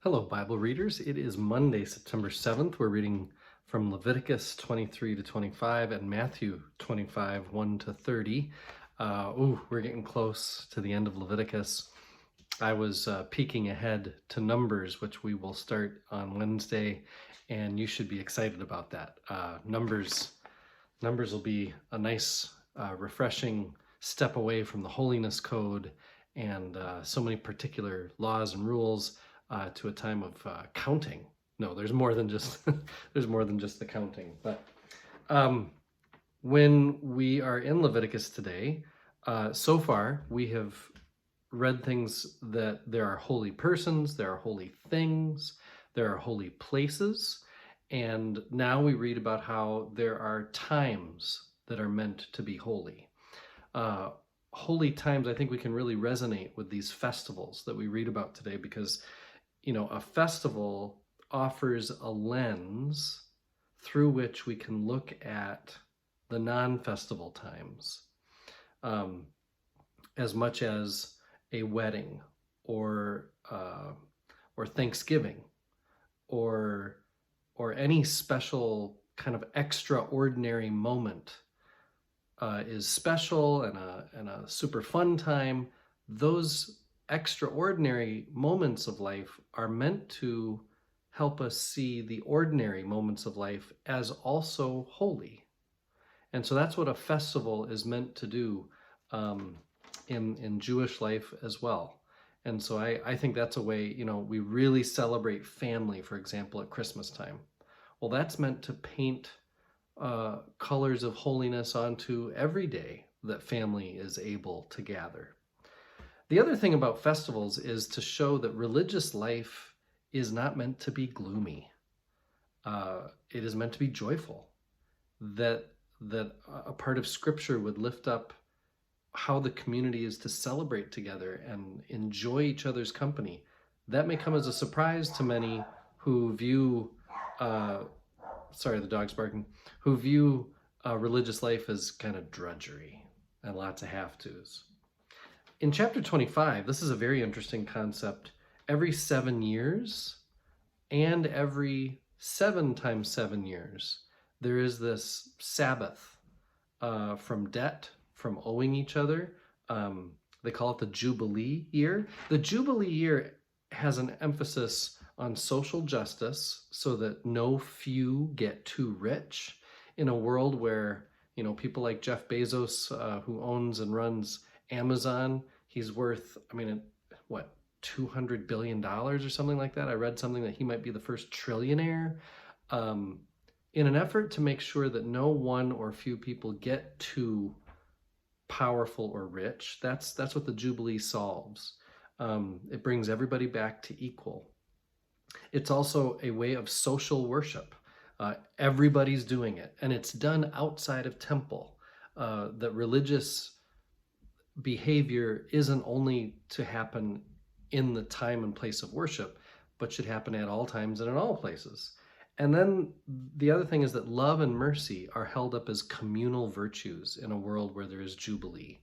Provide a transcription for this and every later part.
Hello, Bible readers. It is Monday, September 7th. We're reading from Leviticus 23 to 25 and Matthew 25, 1 to 30. We're getting close to the end of Leviticus. I was peeking ahead to Numbers, which we will start on Wednesday, and you should be excited about that. Numbers will be a nice, refreshing step away from the holiness code and so many particular laws and rules to a time of counting. No, there's more than just there's more than just the counting. But when we are in Leviticus today, so far we have read things that there are holy persons, there are holy things, there are holy places, and now we read about how there are times that are meant to be holy. Holy times, I think we can really resonate with these festivals that we read about today because, a festival offers a lens through which we can look at the non-festival times, as much as a wedding or Thanksgiving or any special kind of extraordinary moment is special and a super fun time. Those extraordinary moments of life are meant to help us see the ordinary moments of life as also holy. And so that's what a festival is meant to do in Jewish life as well. And so I think that's a way, we really celebrate family, for example, at Christmas time. Well, that's meant to paint colors of holiness onto every day that family is able to gather. The other thing about festivals is to show that religious life is not meant to be gloomy. It is meant to be joyful. That a part of Scripture would lift up how the community is to celebrate together and enjoy each other's company. That may come as a surprise to many who view, sorry, the dog's barking, who view religious life as kind of drudgery and lots of have-tos. In chapter 25, this is a very interesting concept. Every 7 years and every 7 times 7 years, there is this Sabbath from debt, from owing each other. They call it the Jubilee year. The Jubilee year has an emphasis on social justice so that no few get too rich in a world where, people like Jeff Bezos, who owns and runs Amazon, he's worth, $200 billion or something like that. I read something that he might be the first trillionaire. In an effort to make sure that no one or few people get too powerful or rich, that's what the Jubilee solves. It brings everybody back to equal. It's also a way of social worship. Everybody's doing it, and it's done outside of temple. That religious behavior isn't only to happen in the time and place of worship, but should happen at all times and in all places. And then the other thing is that love and mercy are held up as communal virtues in a world where there is Jubilee.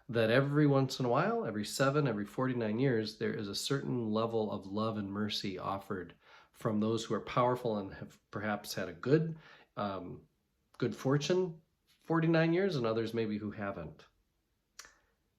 That every once in a while, every 49 years, there is a certain level of love and mercy offered from those who are powerful and have perhaps had a good fortune 49 years, and others maybe who haven't.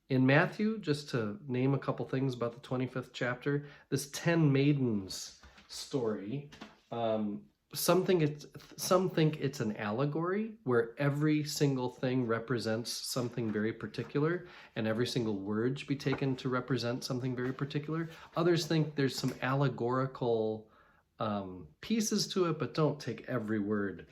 In Matthew, just to name a couple things about the 25th chapter, this 10 maidens story, some think it's an allegory where every single thing represents something very particular and every single word should be taken to represent something very particular. Others think there's some allegorical pieces to it, but don't take every word.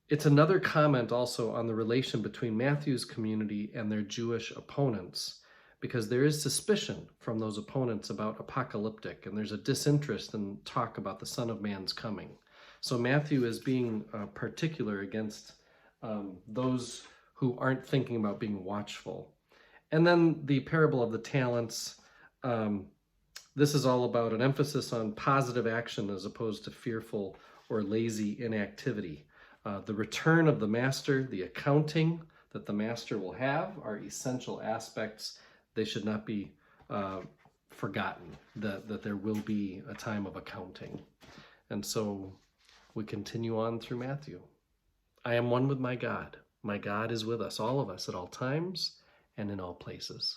It's another comment also on the relation between Matthew's community and their Jewish opponents, because there is suspicion from those opponents about apocalyptic, and there's a disinterest in talk about the Son of Man's coming. So Matthew is being particular against those who aren't thinking about being watchful. And then the parable of the talents. This is all about an emphasis on positive action as opposed to fearful or lazy inactivity. The return of the master, the accounting that the master will have, are essential aspects. They should not be forgotten, that there will be a time of accounting. And so we continue on through Matthew. I am one with my God. My God is with us, all of us, at all times and in all places.